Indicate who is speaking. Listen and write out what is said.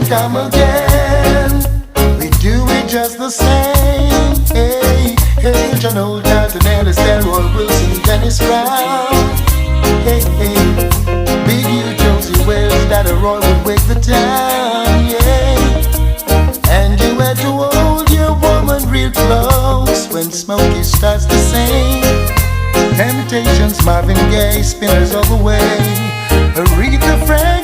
Speaker 1: come again. We do it just the same. Hey, hey, John Old Carlton, Ellis, Delroy Wilson, Dennis Brown. Hey, hey, Big U, Josie Wells, that a Roy would wake the town. Yeah, and you had to hold your woman real close when Smokey starts to sing. Temptations, Marvin Gaye, Spinners all the way. Aretha Franklin.